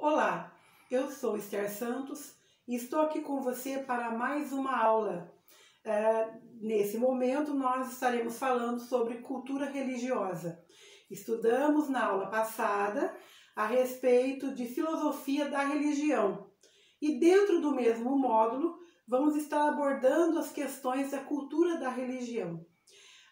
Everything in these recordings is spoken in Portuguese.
Olá, eu sou Esther Santos e estou aqui com você para mais uma aula. Nesse momento nós estaremos falando sobre cultura religiosa. Estudamos na aula passada a respeito de filosofia da religião e dentro do mesmo módulo vamos estar abordando as questões da cultura da religião.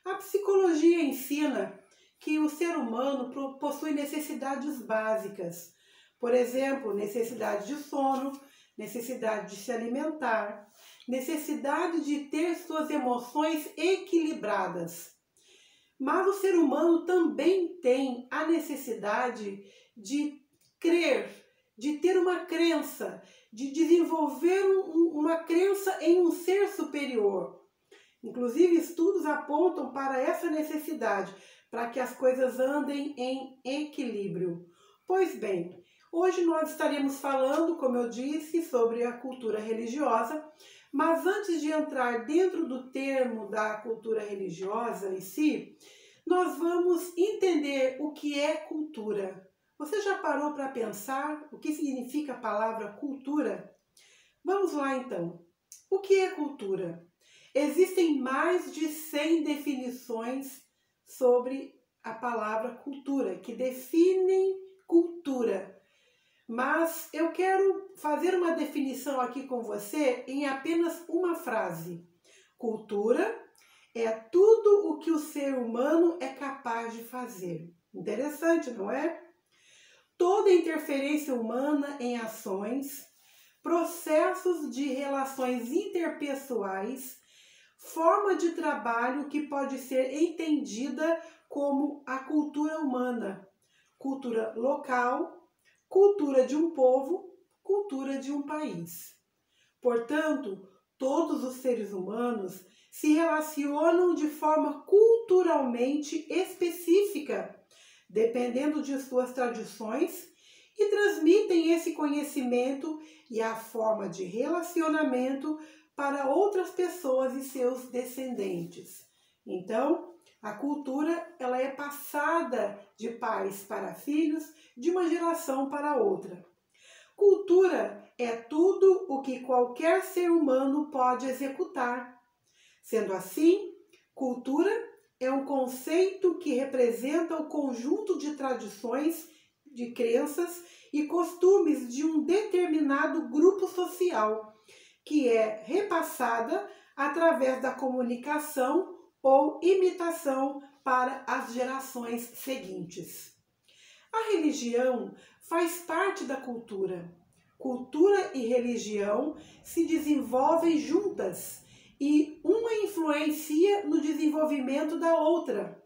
A psicologia ensina que o ser humano possui necessidades básicas, por exemplo, necessidade de sono, necessidade de se alimentar, necessidade de ter suas emoções equilibradas. Mas o ser humano também tem a necessidade de crer, de ter uma crença, de desenvolver uma crença em um ser superior. Inclusive, estudos apontam para essa necessidade, para que as coisas andem em equilíbrio. Pois bem, hoje nós estaremos falando, como eu disse, sobre a cultura religiosa, mas antes de entrar dentro do termo da cultura religiosa em si, nós vamos entender o que é cultura. Você já parou para pensar o que significa a palavra cultura? Vamos lá então. O que é cultura? Existem mais de 100 definições sobre a palavra cultura, que definem cultura. Mas eu quero fazer uma definição aqui com você em apenas uma frase. Cultura é tudo o que o ser humano é capaz de fazer. Interessante, não é? Toda interferência humana em ações, processos de relações interpessoais, forma de trabalho que pode ser entendida como a cultura humana, cultura local, cultura de um povo, cultura de um país. Portanto, todos os seres humanos se relacionam de forma culturalmente específica, dependendo de suas tradições, e transmitem esse conhecimento e a forma de relacionamento para outras pessoas e seus descendentes. Então, a cultura ela é passada de pais para filhos, de uma geração para outra. Cultura é tudo o que qualquer ser humano pode executar. Sendo assim, cultura é um conceito que representa o conjunto de tradições, de crenças e costumes de um determinado grupo social, que é repassada através da comunicação ou imitação para as gerações seguintes. A religião faz parte da cultura. Cultura e religião se desenvolvem juntas e uma influencia no desenvolvimento da outra,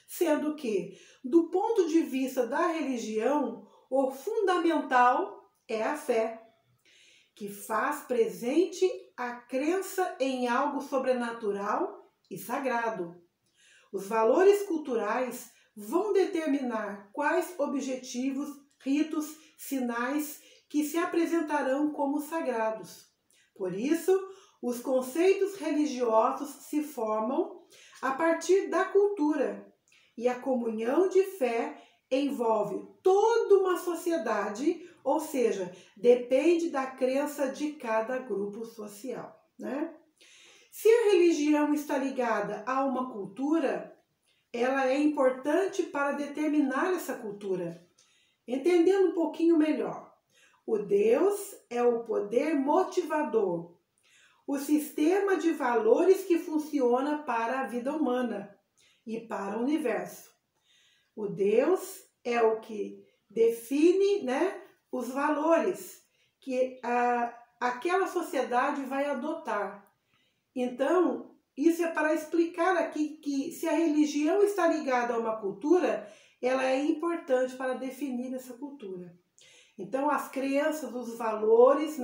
sendo que, do ponto de vista da religião, o fundamental é a fé, que faz presente a crença em algo sobrenatural e sagrado. Os valores culturais vão determinar quais objetivos, ritos, sinais que se apresentarão como sagrados. Por isso, os conceitos religiosos se formam a partir da cultura, e a comunhão de fé envolve toda uma sociedade, ou seja, depende da crença de cada grupo social, né? Se a religião está ligada a uma cultura, ela é importante para determinar essa cultura. Entendendo um pouquinho melhor, o Deus é o poder motivador, o sistema de valores que funciona para a vida humana e para o universo. O Deus é o que define, os valores que aquela sociedade vai adotar. Então, isso é para explicar aqui que se a religião está ligada a uma cultura, ela é importante para definir essa cultura. Então, as crenças, os valores,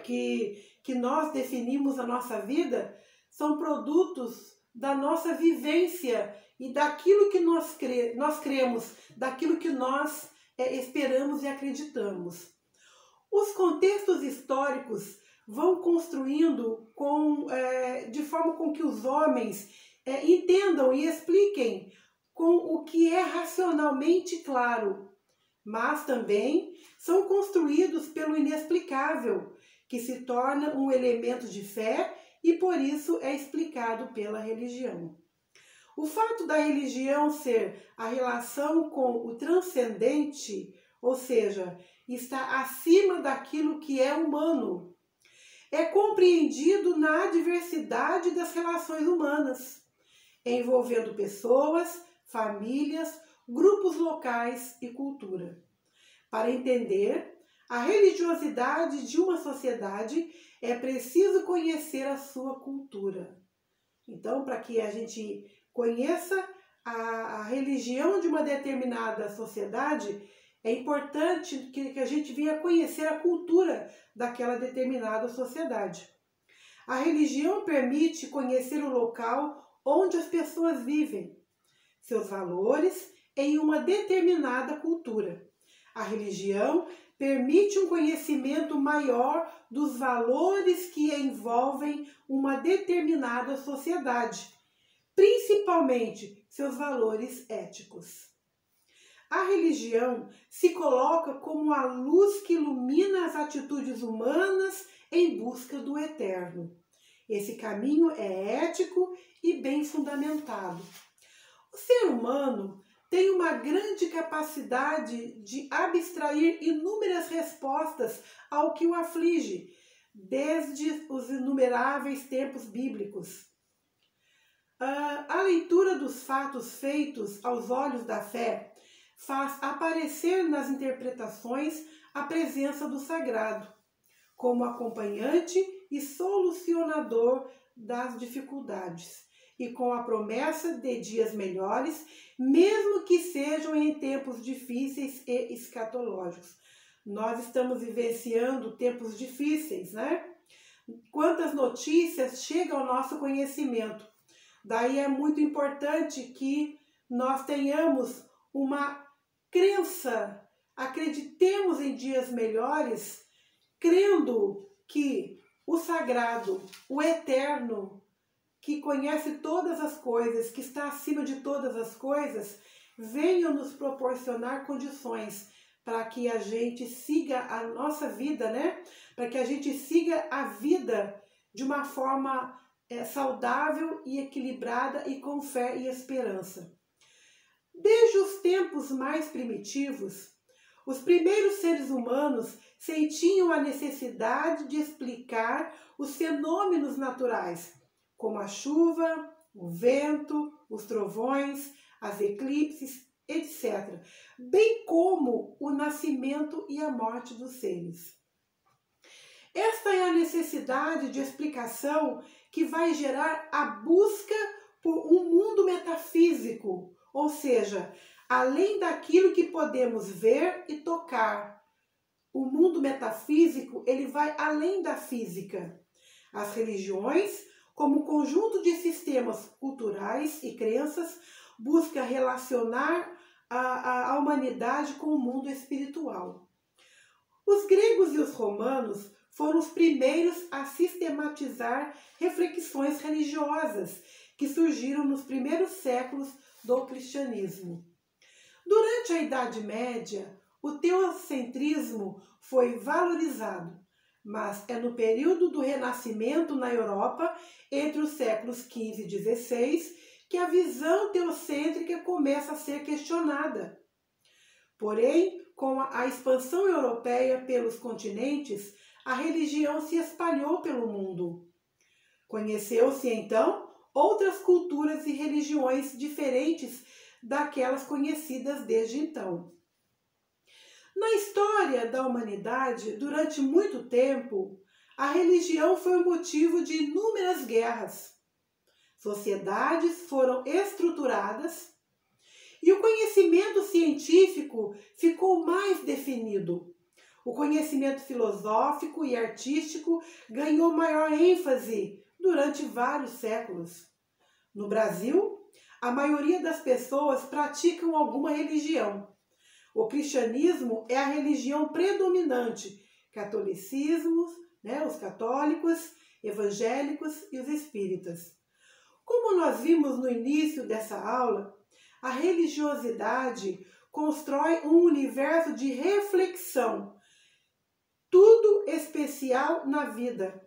que nós definimos na nossa vida, são produtos da nossa vivência e daquilo que nós cremos, daquilo que nós esperamos e acreditamos. Os contextos históricos vão construindo de forma com que os homens entendam e expliquem com o que é racionalmente claro. mas também são construídos pelo inexplicável, que se torna um elemento de fé e por isso é explicado pela religião. O fato da religião ser a relação com o transcendente, ou seja, está acima daquilo que é humano, é compreendido na diversidade das relações humanas, envolvendo pessoas, famílias, grupos locais e cultura. Para entender a religiosidade de uma sociedade, é preciso conhecer a sua cultura. Então, para que a gente conheça a religião de uma determinada sociedade, é importante que a gente venha conhecer a cultura daquela determinada sociedade. A religião permite conhecer o local onde as pessoas vivem, seus valores em uma determinada cultura. A religião permite um conhecimento maior dos valores que envolvem uma determinada sociedade, principalmente seus valores éticos. A religião se coloca como a luz que ilumina as atitudes humanas em busca do eterno. Esse caminho é ético e bem fundamentado. O ser humano tem uma grande capacidade de abstrair inúmeras respostas ao que o aflige, desde os inumeráveis tempos bíblicos. A leitura dos fatos feitos aos olhos da fé faz aparecer nas interpretações a presença do sagrado, como acompanhante e solucionador das dificuldades, e com a promessa de dias melhores, mesmo que sejam em tempos difíceis e escatológicos. Nós estamos vivenciando tempos difíceis, né? Quantas notícias chegam ao nosso conhecimento. Daí é muito importante que nós tenhamos uma crença, acreditemos em dias melhores, crendo que o sagrado, o eterno, que conhece todas as coisas, que está acima de todas as coisas, venham nos proporcionar condições para que a gente siga a nossa vida, né? Para que a gente siga a vida de uma forma saudável e equilibrada e com fé e esperança. Desde os tempos mais primitivos, os primeiros seres humanos sentiam a necessidade de explicar os fenômenos naturais, como a chuva, o vento, os trovões, as eclipses, etc., bem como o nascimento e a morte dos seres. Esta é a necessidade de explicação que vai gerar a busca por um mundo metafísico, ou seja, além daquilo que podemos ver e tocar. O mundo metafísico, ele vai além da física. As religiões, como conjunto de sistemas culturais e crenças, busca relacionar a humanidade com o mundo espiritual. Os gregos e os romanos foram os primeiros a sistematizar reflexões religiosas que surgiram nos primeiros séculos do cristianismo. Durante a Idade Média, o teocentrismo foi valorizado, mas é no período do Renascimento na Europa, entre os séculos XV e XVI, que a visão teocêntrica começa a ser questionada. Porém, com a expansão europeia pelos continentes, a religião se espalhou pelo mundo. Conheceu-se, então, outras culturas e religiões diferentes daquelas conhecidas desde então. Na história da humanidade, durante muito tempo, a religião foi o motivo de inúmeras guerras. Sociedades foram estruturadas e o conhecimento científico ficou mais definido. O conhecimento filosófico e artístico ganhou maior ênfase durante vários séculos. No Brasil, a maioria das pessoas praticam alguma religião. O cristianismo é a religião predominante, catolicismo, os católicos, evangélicos e os espíritas. Como nós vimos no início dessa aula, a religiosidade constrói um universo de reflexão, tudo especial na vida.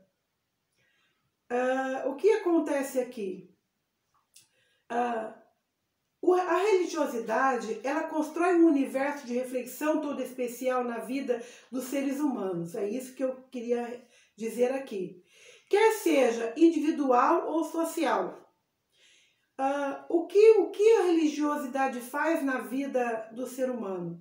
O que acontece aqui? A religiosidade, ela constrói um universo de reflexão todo especial na vida dos seres humanos. É isso que eu queria dizer aqui. Quer seja individual ou social. O que a religiosidade faz na vida do ser humano?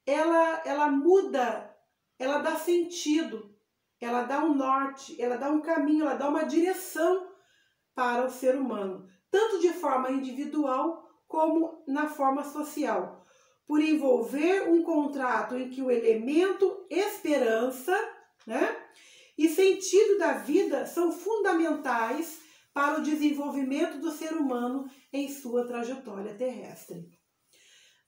Ela muda, ela dá sentido, ela dá um norte, ela dá um caminho, ela dá uma direção para o ser humano, tanto de forma individual como na forma social, por envolver um contrato em que o elemento esperança, né, e sentido da vida são fundamentais para o desenvolvimento do ser humano em sua trajetória terrestre.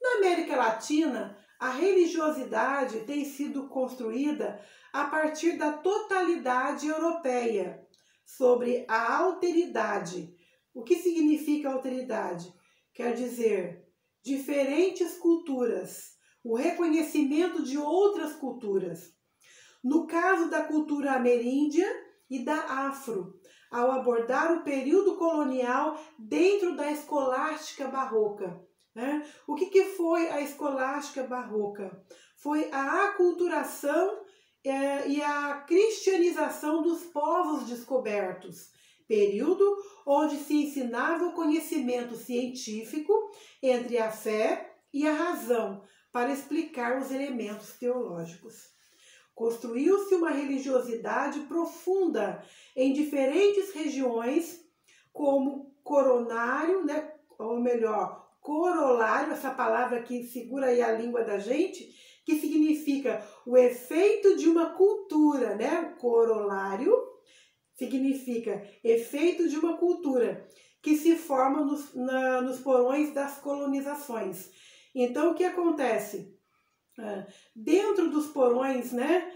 Na América Latina, a religiosidade tem sido construída a partir da totalidade europeia sobre a alteridade. O que significa alteridade? Quer dizer, diferentes culturas, o reconhecimento de outras culturas. No caso da cultura ameríndia e da afro, ao abordar o período colonial dentro da escolástica barroca. O que foi a escolástica barroca? Foi a aculturação e a cristianização dos povos descobertos, período onde se ensinava o conhecimento científico entre a fé e a razão para explicar os elementos teológicos. Construiu-se uma religiosidade profunda em diferentes regiões, como coronário, né, ou melhor, corolário, essa palavra que segura aí a língua da gente, que significa o efeito de uma cultura, né? O corolário significa efeito de uma cultura que se forma nos porões das colonizações. Então, o que acontece? Dentro dos porões, né,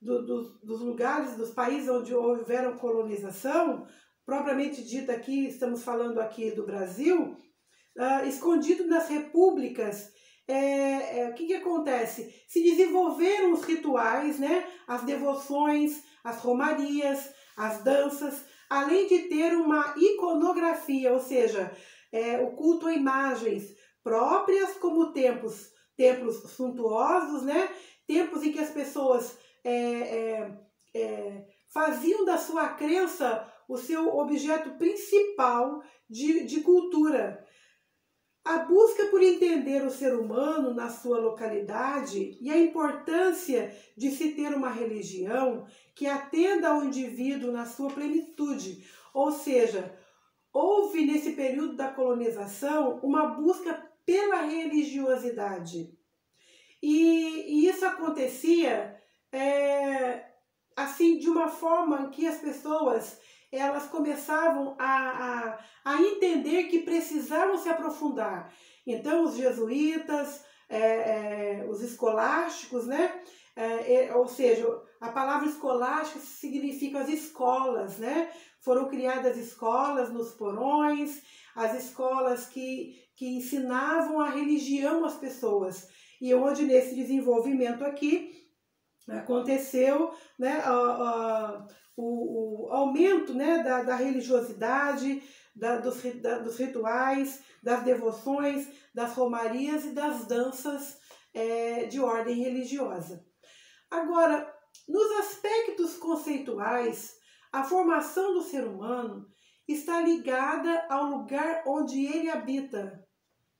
dos lugares, dos países onde houveram colonização, propriamente dita aqui, estamos falando aqui do Brasil, escondido nas repúblicas, o que acontece? Se desenvolveram os rituais, né, as devoções, as romarias, as danças, além de ter uma iconografia, ou seja, o culto a imagens próprias como templos suntuosos, né, templos em que as pessoas faziam da sua crença o seu objeto principal de cultura. A busca por entender o ser humano na sua localidade e a importância de se ter uma religião que atenda ao indivíduo na sua plenitude. Ou seja, houve nesse período da colonização uma busca pela religiosidade. E isso acontecia assim de uma forma que as pessoas elas começavam a entender que precisavam se aprofundar. Então, os jesuítas, os escolásticos, né? Ou seja, a palavra escolástica significa as escolas, né? Foram criadas escolas nos porões, as escolas que ensinavam a religião às pessoas. E onde nesse desenvolvimento aqui aconteceu, né, o aumento, né, da religiosidade, dos rituais, das devoções, das romarias e das danças de ordem religiosa. Agora, nos aspectos conceituais, a formação do ser humano está ligada ao lugar onde ele habita.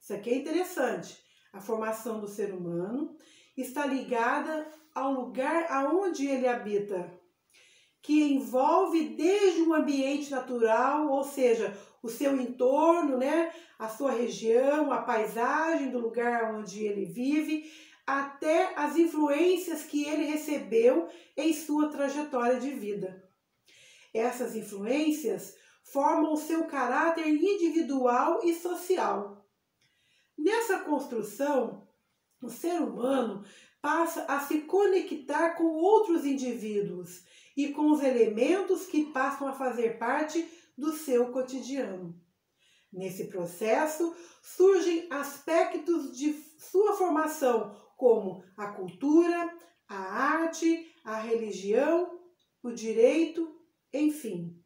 Isso aqui é interessante. A formação do ser humano está ligada ao lugar aonde ele habita, que envolve desde o ambiente natural, ou seja, o seu entorno, né, a sua região, a paisagem do lugar onde ele vive, até as influências que ele recebeu em sua trajetória de vida. Essas influências formam o seu caráter individual e social. Nessa construção, o ser humano passa a se conectar com outros indivíduos e com os elementos que passam a fazer parte do seu cotidiano. Nesse processo, surgem aspectos de sua formação, como a cultura, a arte, a religião, o direito, enfim.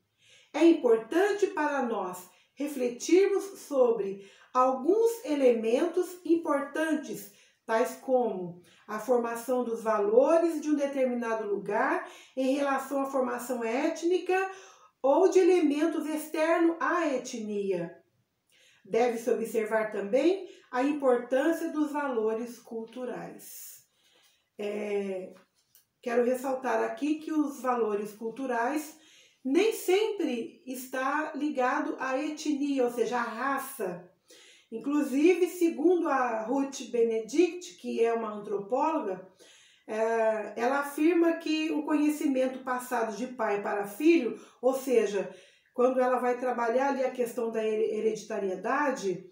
É importante para nós refletirmos sobre alguns elementos importantes, tais como a formação dos valores de um determinado lugar em relação à formação étnica ou de elementos externos à etnia. Deve-se observar também a importância dos valores culturais. Quero ressaltar aqui que os valores culturais nem sempre está ligado à etnia, ou seja, à raça. Inclusive, segundo a Ruth Benedict, que é uma antropóloga, ela afirma que o conhecimento passado de pai para filho, ou seja, quando ela vai trabalhar ali a questão da hereditariedade,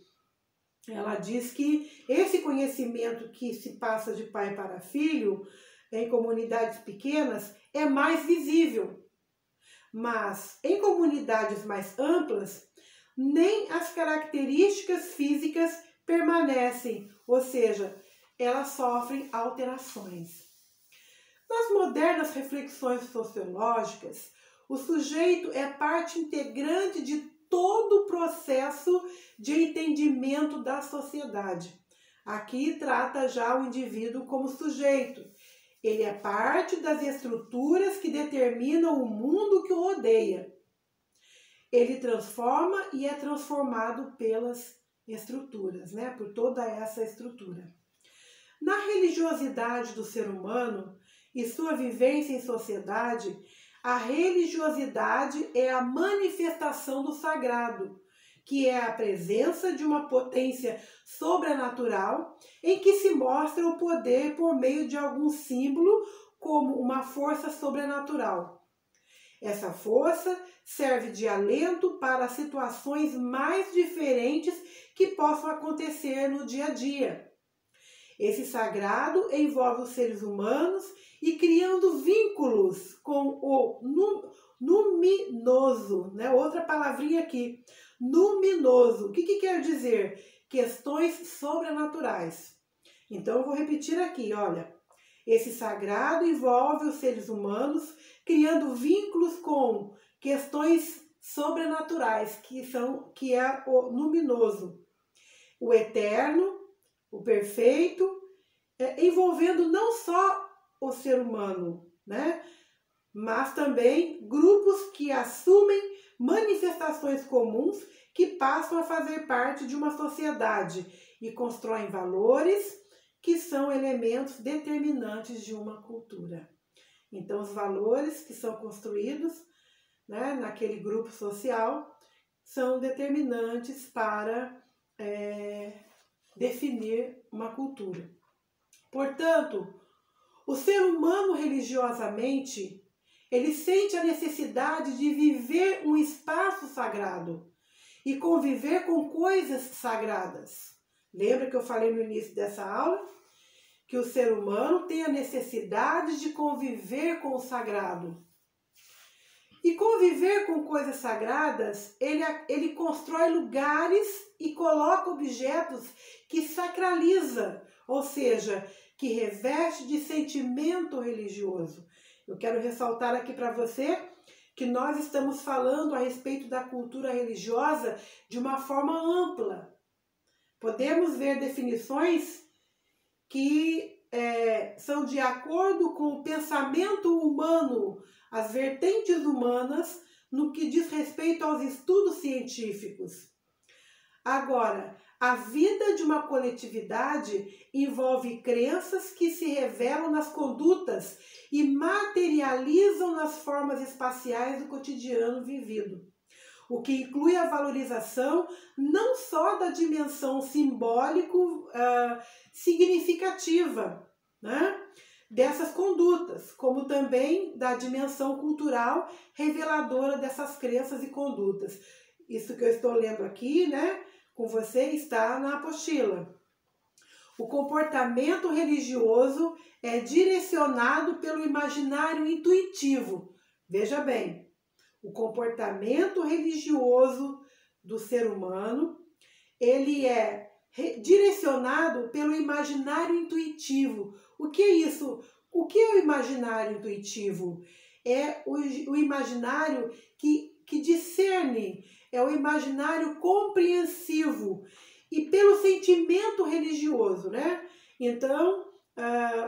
ela diz que esse conhecimento que se passa de pai para filho em comunidades pequenas é mais visível. Mas em comunidades mais amplas, nem as características físicas permanecem, ou seja, elas sofrem alterações. Nas modernas reflexões sociológicas, o sujeito é parte integrante de todo o processo de entendimento da sociedade. Aqui trata já o indivíduo como sujeito. Ele é parte das estruturas que determinam o mundo que o rodeia. Ele transforma e é transformado pelas estruturas, por toda essa estrutura. Na religiosidade do ser humano e sua vivência em sociedade, a religiosidade é a manifestação do sagrado, que é a presença de uma potência sobrenatural em que se mostra o poder por meio de algum símbolo como uma força sobrenatural. Essa força serve de alento para situações mais diferentes que possam acontecer no dia a dia. Esse sagrado envolve os seres humanos e criando vínculos com o luminoso, outra palavrinha aqui, luminoso. O que quer dizer? Questões sobrenaturais. Então, eu vou repetir aqui, olha. Esse sagrado envolve os seres humanos criando vínculos com questões sobrenaturais, que é o luminoso, o eterno, o perfeito, envolvendo não só o ser humano, mas também grupos que assumem manifestações comuns que passam a fazer parte de uma sociedade e constroem valores que são elementos determinantes de uma cultura. Então, os valores que são construídos naquele grupo social são determinantes para definir uma cultura. Portanto, o ser humano religiosamente, ele sente a necessidade de viver um espaço sagrado e conviver com coisas sagradas. Lembra que eu falei no início dessa aula? Que o ser humano tem a necessidade de conviver com o sagrado. E conviver com coisas sagradas, ele constrói lugares e coloca objetos que sacraliza, ou seja, que reveste de sentimento religioso. Eu quero ressaltar aqui para você que nós estamos falando a respeito da cultura religiosa de uma forma ampla. Podemos ver definições que são de acordo com o pensamento humano, as vertentes humanas, no que diz respeito aos estudos científicos. Agora, a vida de uma coletividade envolve crenças que se revelam nas condutas e materializam nas formas espaciais do cotidiano vivido, o que inclui a valorização não só da dimensão simbólico significativa, dessas condutas, como também da dimensão cultural reveladora dessas crenças e condutas. Isso que eu estou lendo aqui, com você, está na apostila. O comportamento religioso é direcionado pelo imaginário intuitivo. Veja bem, o comportamento religioso do ser humano, ele é direcionado pelo imaginário intuitivo. O que é isso? O que é o imaginário intuitivo? É o imaginário que discerne, é o imaginário compreensivo e pelo sentimento religioso, né? Então,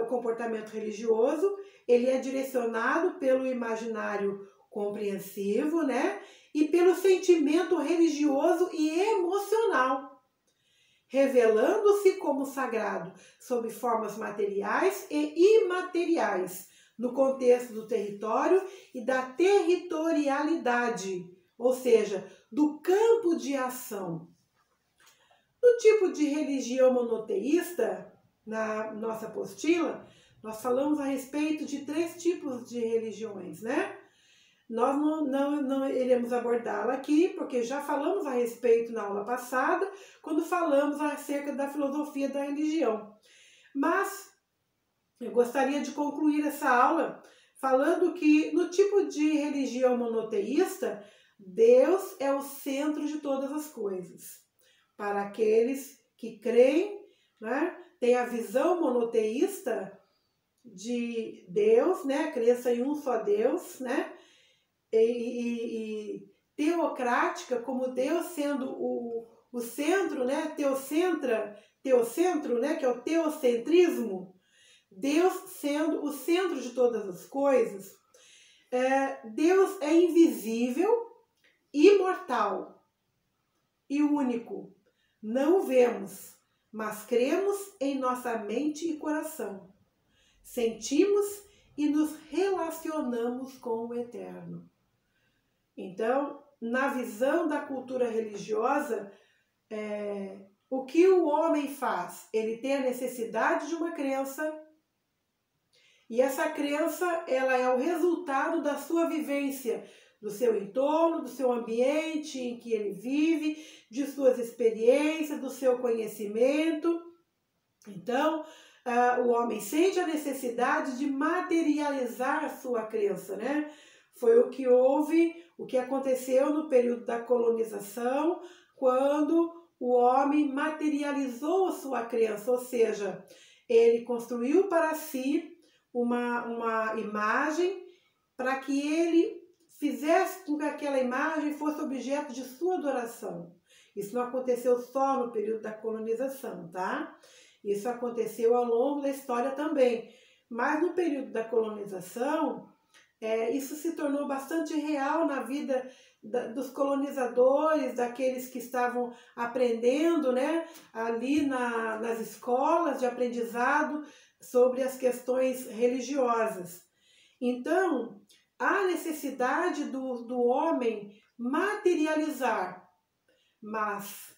o comportamento religioso, ele é direcionado pelo imaginário compreensivo, né? E pelo sentimento religioso e emocional, revelando-se como sagrado sob formas materiais e imateriais, no contexto do território e da territorialidade, ou seja, do campo de ação. No tipo de religião monoteísta, na nossa apostila, nós falamos a respeito de 3 tipos de religiões, né? Nós não iremos abordá-la aqui, porque já falamos a respeito na aula passada, quando falamos acerca da filosofia da religião. Mas eu gostaria de concluir essa aula falando que no tipo de religião monoteísta, Deus é o centro de todas as coisas. Para aqueles que creem, né, tem a visão monoteísta de Deus, né, a crença em um só Deus, né, e teocrática, como Deus sendo o centro, né, teocentro, né, que é o teocentrismo, Deus sendo o centro de todas as coisas. Deus é invisível, imortal e único. Não o vemos, mas cremos em nossa mente e coração. Sentimos e nos relacionamos com o Eterno. Então, na visão da cultura religiosa, o que o homem faz? Ele tem a necessidade de uma crença, e essa crença ela é o resultado da sua vivência, do seu entorno, do seu ambiente em que ele vive, de suas experiências, do seu conhecimento. Então, o homem sente a necessidade de materializar a sua crença, né? Foi o que houve, o que aconteceu no período da colonização, quando o homem materializou a sua crença, ou seja, ele construiu para si uma imagem para que ele fizesse com que aquela imagem fosse objeto de sua adoração. Isso não aconteceu só no período da colonização, tá? Isso aconteceu ao longo da história também. Mas no período da colonização, isso se tornou bastante real na vida dos colonizadores, daqueles que estavam aprendendo, né, ali nas escolas de aprendizado sobre as questões religiosas. Então, há necessidade do homem materializar, mas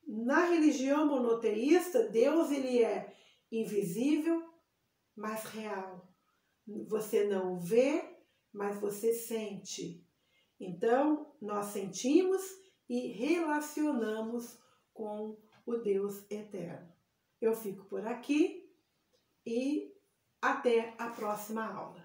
na religião monoteísta, Deus ele é invisível, mas real. Você não vê, mas você sente. Então, nós sentimos e relacionamos com o Deus eterno. Eu fico por aqui e até a próxima aula.